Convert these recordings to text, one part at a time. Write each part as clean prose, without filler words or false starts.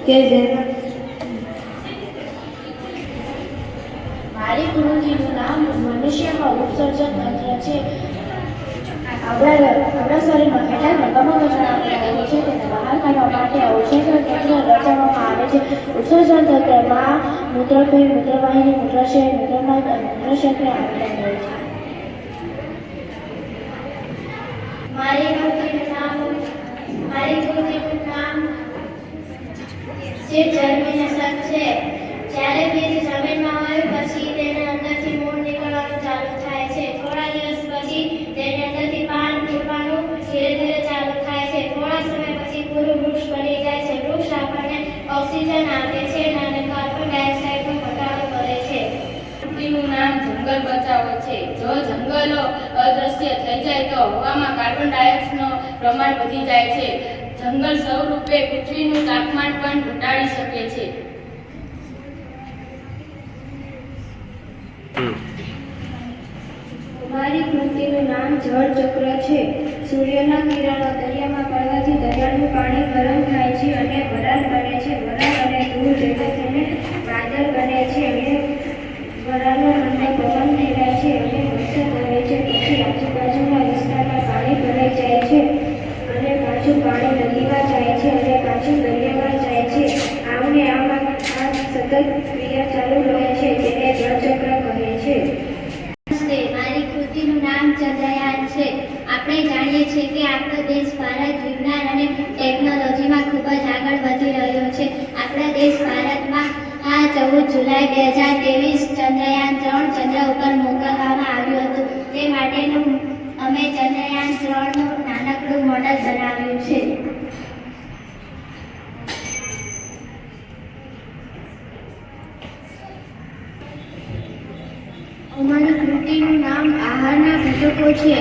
કે જેના મારી કૃતિનું નામ મનુષ્યમાં ઉત્સર્જન તંત્ર છે. આપણા શરીરમાં કેટલાક રકમો રચના છે તેને બહાર કાઢવા માટે ઉત્સર્જન તંત્ર રચવામાં આવે છે. ઉત્સર્જન તંત્રમાં મૂત્રપિંડ, મૂત્રવાહિની, મૂત્રાશય, મૂત્રનાળ અને મૂત્રક્ષેત્ર આવેલા હોય છે. મારી કૃતિનું નામ જે જર્મિનેશન છે. જ્યારે બીજ જમીનમાં હોય પછી તેના અંદરથી મૂળ નીકળવાનું ચાલુ થાય છે. થોડા દિવસ પછી તેની અંદરથી પાન ફૂટવાનું ધીરે ધીરે ચાલુ થાય છે. થોડા સમય પછી પૂરું વૃક્ષ બની જાય છે. વૃક્ષ આપણને ઓક્સિજન આપે છે અને કાર્બન ડાયોક્સાઇડનો ઘટાડો કરે છે. કૃતિનું નામ જંગલ બચાવો છે. જો જંગલો અદૃશ્ય થઈ જાય તો હવામાં કાર્બન ડાયોક્સાઇડનું પ્રમાણ વધી જાય છે. જંગલ સ્વરૂપે પૃથ્વીનું તાપમાન પણ ઘટાડી શકે છે. મારી કૃતિનું નામ જળ ચક્ર છે. સૂર્યના કિરણો દરિયામાં પડવાથી દરિયાનું પાણી ગરમ થાય છે અને વરાળ બને છે. વરાળ અને ધૂળ ભેગા થઈને વાદળ બને છે અને વરાળનો ઠંડો પવન ફેલાય છે અને વરસાદ આવે છે. પછી આજુબાજુના વિસ્તારમાં પાણી ભરાઈ જાય છે અને પાછું પાણી નદીમાં જાય છે અને પાછું દરિયામાં જાય છે. આમને આમાં આ સતત ક્રિયા ચાલુ રહે છે જેને જળચક્ર કહે છે. મારી કૃતિનું નામ ચંદ્રયાન છે. આપણે જાણીએ છીએ કે આપણો દેશ ભારત વિજ્ઞાન અને ટેકનોલોજીમાં ખૂબ જ આગળ વધી રહ્યો છે. આપણા દેશ ભારતમાં 14 જુલાઈ 2023 ચંદ્રયાન 3 ચંદ્ર ઉપર મોકલવામાં આવ્યું હતું. તે માટેનું અમે ચંદ્રયાન 3નું નાનકડું મોડલ બનાવ્યું છે. અમારી કૃતિનું નામ આહારના ઘટકો છે.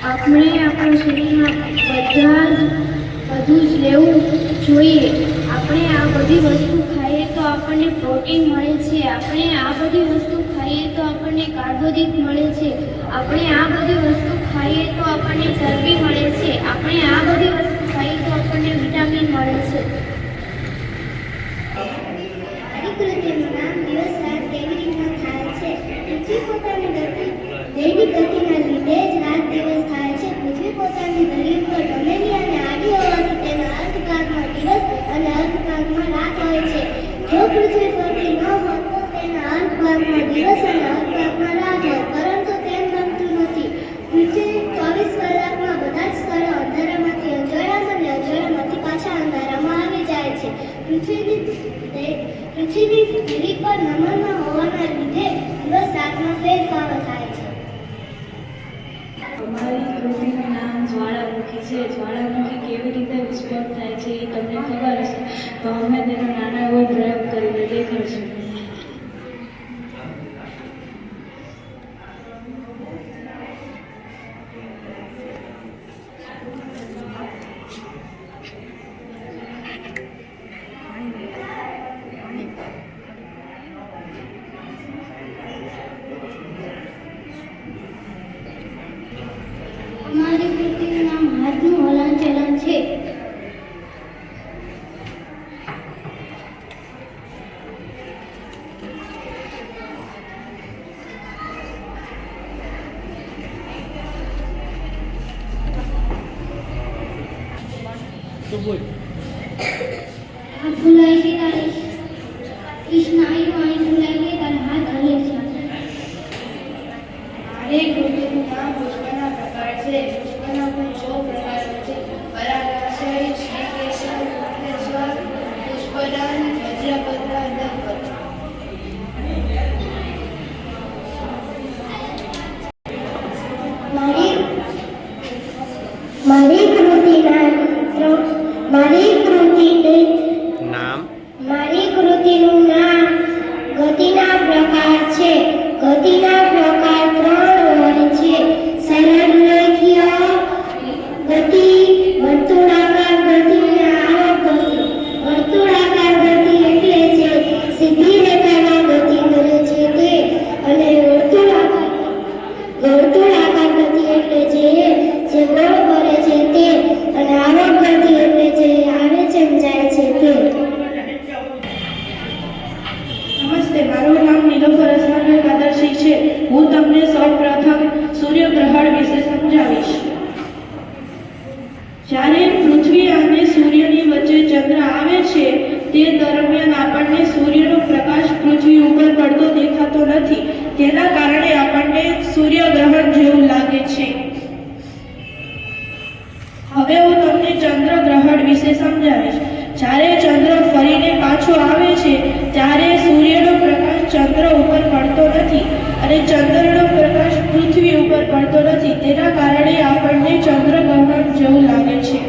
આપણે આપણા શરીરમાં બધું જ લેવું જોઈએ. આપણે આ બધી વસ્તુ ખાઈએ તો આપણને પ્રોટીન મળે છે. આપણે આ બધી વસ્તુ ખાઈએ તો આપણને કાર્બોદિત મળે છે. આપણે આ બધી વસ્તુ ખાઈએ તો આપણને ચરબી મળે છે. આપણે આ બધી વસ્તુ ખાઈએ તો આપણને વિટામિન મળે છે. મારી કૃતિનું નામ દિવસ રાત કેવી રીતના થાય છે. પૃથ્વી પોતાની દૈનિક ગતિના લીધે જ રાત દિવસ થાય છે. પૃથ્વી પોતાની ધરી ઉપર નમેલી અને આડી હોવાથી તેના અર્ધભાગમાં દિવસ અને અર્ધભાગમાં રાત હોય છે. જો પૃથ્વી ફરતી ન હોય તો તેના અર્ધભાગમાં દિવસ અને અર્ધભાગમાં રાત હોય, પરંતુ તેમ બનતું નથી. પૃથ્વી 24 કલાકમાં બધા જ સ્થળો અંધારામાંથી અજવાળામાં અને અજવાળામાંથી પાછા અંધારામાં આવી જાય છે. પૃથ્વીની ધરી પર નમન હોવાના લીધે દિવસ રાતમાં ફેરફારો થાય છે. અમારી કૃતિનું નામ જ્વાળામુખી છે. જ્વાળામુખી કેવી રીતે વિસ્ફોટ થાય છે એ તમને ખબર હશે, તો અમે તેનો નાનો એવો પ્રયોગ કરીને દેખાડશું. અમારી કૃતિનું નામ હાથનું હલનચલન છે. હાથ ફૂલાય છે ત્યારે સ્નાયુ અહીં ફૂલાય છે ત્યારે હાથ હલે છે. મારી કૃતિનું નામ પુષ્પના પ્રકાર છે. પુષ્પના કુલ 6 પ્રકારો છે. પરાગાશય, શ્રીકેસર, પુષ્પેશ્વર, પુષ્પદાન, વજ્રપત્ર, દંપત્ર. મારી કૃતિનું નામ ગતિના પ્રકાર છે. ગતિના પ્રકાર 3 હોય છે. સરળ રેખીય ગતિ, વર્તુળાકાર ગતિ અને આવક ગતિ. વર્તુળાકાર ગતિ એટલે જે સીધી રેખામાં ગતિ કરે છે તે, અને વર્તુળાકાર ગતિ એટલે જે ગોળ કરે છે તે, અને આવક ગતિ એટલે જે આવે છે જાય છે તે. નમસ્તે, મારું નામ નીલોફર અસમાન કાદરશી છે. હું તમને સૌપ્રથમ સૂર્યગ્રહણ વિશે સમજાવીશ. જ્યારે પૃથ્વી અને સૂર્યની વચ્ચે ચંદ્ર આવે છે તે દરમિયાન આપણને સૂર્યનો પ્રકાશ પૃથ્વી ઉપર પડતો દેખાતો નથી. તેના કારણે આપણને સૂર્યગ્રહણ જેવું લાગે છે. હવે હું તમને ચંદ્રગ્રહણ વિશે સમજાવીશ. જ્યારે ચંદ્ર ફરીને પાછો આવે છે ત્યારે સૂર્યનો પ્રકાશ ચંદ્ર ઉપર પડતો નથી અને ચંદ્રનો પ્રકાશ પૃથ્વી ઉપર પડતો નથી. તેના કારણે આપણને ચંદ્રગ્રહણ જેવું લાગે છે.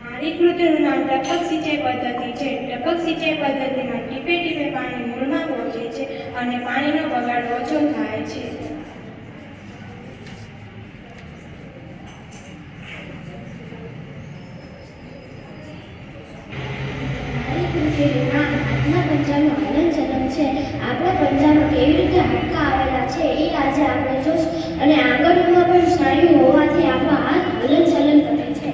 મારી કૃતિનું નામ ટપક સિંચાઈ પદ્ધતિ છે. ટપક સિંચાઈ પદ્ધતિમાં ટીપે ટીપે પાણી મૂળમાં પહોંચે છે અને પાણીનો બગાડ ઓછો થાય છે. હાથના પંજાનું હલનચલન છે. આપણા પંજામાં કેવી રીતે હાડકા આવેલા છે એ આજે આપણે જોશું અને આંગળીઓમાં પણ સ્નાયુ હોવાથી આપણા હાથ હલનચલન કરે છે.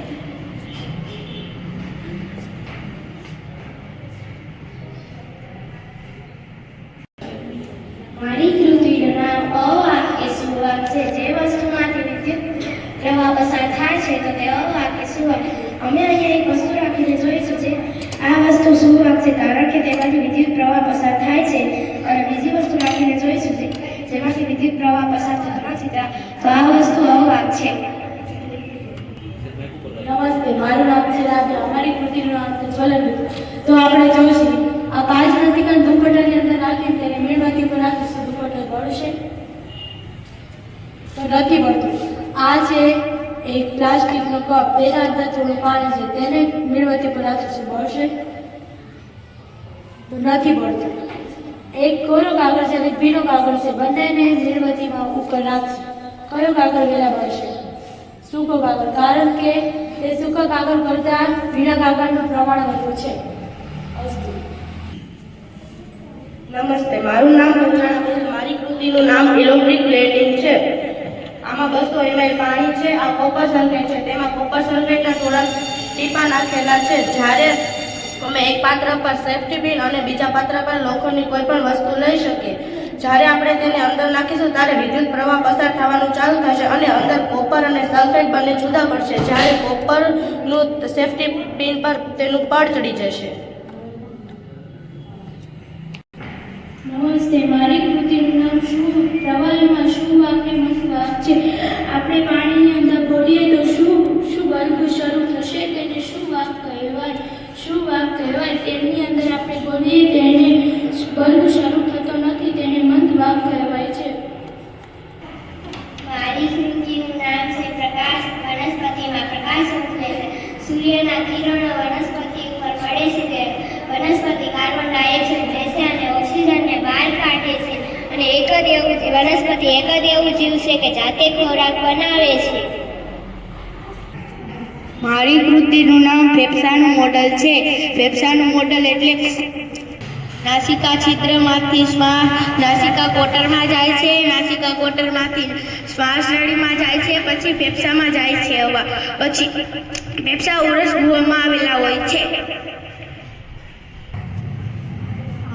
મારી કૃતિનું નામ અવાક્ય સુવાક છે. જે વસ્તુમાંથી વિદ્યુત પ્રવાહ પસાર થાય છે તો તે અવાક્ય સુવાક. અમે અહીંયા એક વસ્તુ રાખીને જોઈશું છે. આ વસ્તુ સુવાક છે કારણ કે તેમાંથી વિદ્યુત પ્રવાહ પસાર થાય છે અને બીજી વસ્તુ રાખીને જોઈશું છે જેમાંથી વિદ્યુત પ્રવાહ પસાર થતો નથી તો આ વસ્તુ અવાક છે. નમસ્તે, મારું નામ છે રાધા. અમારી કૃતિનું નામ છે જ્વલન. તો આપણે જોઈશું આ 5 નતિકા દુપટ્ટાની અંદર રાખીને તેને મીણબત્તી પર રાખીશું. દુપટ્ટો બળશે તો નથી બળતું. આ છે એક પ્લાસ્ટિકનો કપ, તેના અંદર થોડું પાણી છે, તેને મીણબત્તી પર રાખીશું. બળશે તો નથી બળતું. એક કોરો કાગળ છે અને ભીનો કાગળ છે, બંનેને મીણબત્તીમાં ઉપર રાખશું. કયો કાગળ વહેલા બળશે? સૂકો કાગળ, કારણ કે તે સૂકા કાગળ કરતાં ભીના કાગળનું પ્રમાણ વધુ છે. અસ્તુ. નમસ્તે, મારું નામ કંચના છે. મારી કૃતિનું નામ ઇલેક્ટ્રિક પ્લેટિંગ છે. આમાં 200 ml પાણી છે. આ કોપર સલ્ફેટ છે. તેમાં કોપર સલ્ફેટના થોડા ટીપા નાખેલા છે. જ્યારે અમે એક પાત્ર પર સેફ્ટી પિન અને બીજા પાત્ર પર લોખંડની કોઈ પણ વસ્તુ લઈ શકીએ. જ્યારે આપણે તેને અંદર નાખીશું ત્યારે વિદ્યુત પ્રવાહ પસાર થવાનું ચાલુ થશે અને અંદર કોપર અને સલ્ફેટ બંને જુદા પડશે. જ્યારે કોપરનું સેફ્ટી પિન પર તેનું પડ ચડી જશે. નમસ્તે, મારી કૃતિનું નામ શું પ્રવાહીમાં શું વાક્ય મતવાક છે. આપણે પાણીની અંદર બોલીએ તો શું બનવું શરૂ થશે તેને શું વાક કહેવાય. શું વાક કહેવાય. તેની અંદર આપણે બોલીએ તેને બનવું શરૂ થતો નથી તેને મંદ વાક કહેવાય છે. મારી કૃતિનું નામ છે પ્રકાશ. વનસ્પતિમાં પ્રકાશ ઉતરે છે. સૂર્યના કિરણો વનસ્પતિ ઉપર પડે છે તે વનસ્પતિ કાર્બન ડાયોક્સાઇડ લેશે અને ઓક્સિજનને બહાર કાઢે છે અને વનસ્પતિ એક જ એવું જીવ છે કે જાતે ખોરાક બનાવે છે. મારી કૃતિનું નામ ફેફસાનું મોડલ છે. ફેફસાનું મોડલ એટલે નાસિકા છિદ્રમાંથી શ્વાસ નાસિકા કોટરમાં જાય છે. નાસિકા કોટરમાંથી શ્વાસ નળીમાં જાય છે. પછી ફેફસામાં જાય છે હવા. પછી ફેફસા ઉરસ ગૃહમાં આવેલા હોય છે.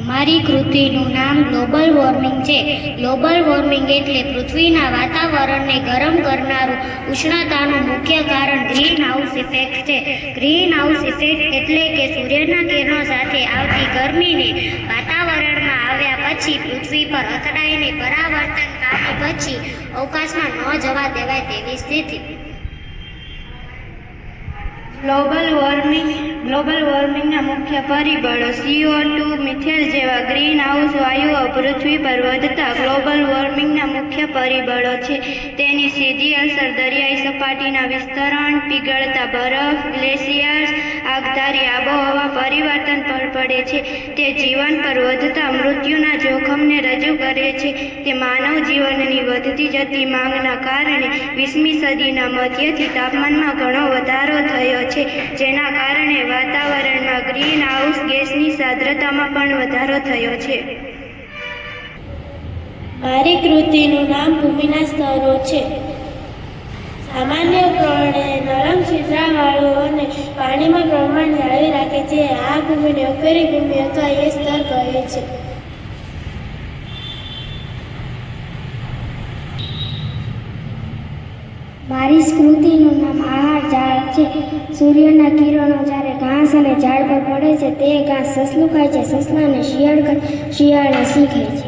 મારી કૃતિનું નામ ગ્લોબલ વોર્મિંગ છે. ગ્લોબલ વોર્મિંગ એટલે પૃથ્વીના વાતાવરણને ગરમ કરનારું ઉષ્ણતાનું મુખ્ય કારણ ગ્રીન હાઉસ ઇફેક્ટ છે. ગ્રીન હાઉસ ઇફેક્ટ એટલે કે સૂર્યના કિરણો સાથે આવતી ગરમીને વાતાવરણમાં આવ્યા પછી પૃથ્વી પર અથડાઈને પરાવર્તન પામી પછી અવકાશમાં ન જવા દેવાય તેવી સ્થિતિ. ગ્લોબલ વોર્મિંગના મુખ્ય પરિબળો CO2, મિથેન જેવા ગ્રીન હાઉસ વાયુઓ પૃથ્વી પર વધતા ગ્લોબલ વોર્મિંગના મુખ્ય પરિબળો છે. તેની સીધી અસર દરિયાઈ સપાટીના વિસ્તરણ, પીગળતા બરફ, ગ્લેશિયર્સ, આગધારી આબોહવા પરિવર્તન પર પડે છે. તે જીવન પર વધતા મૃત્યુના જોખમને રજૂ કરે છે. તે માનવ જીવનની વધતી જતી માંગના કારણે 20મી સદીના મધ્યથી તાપમાનમાં ઘણો વધારો થયો છે, જેના કારણે વાતાવરણમાં ગ્રીન હાઉસ ગેસની સાંદ્રતામાં પણ વધારો થયો છે. મારી કૃતિનું નામ ભૂમિના સ્તરો છે. સામાન્ય પ્રમાણે નરમ છિદ્રાવાળું અને પાણીમાં પ્રમાણ જાળવી રાખે છે. આ ભૂમિને ઉકેરી ભૂમિ અથવા એ સ્તર કહે છે. મારી સ્કૃતિનું નામ આહાર ઝાડ છે. સૂર્યના કિરણો જ્યારે ઘાસ અને ઝાડ પર પડે છે તે ઘાસ સસલું ખાય છે, સસલાને શિયાળને સિંહ ખાય છે.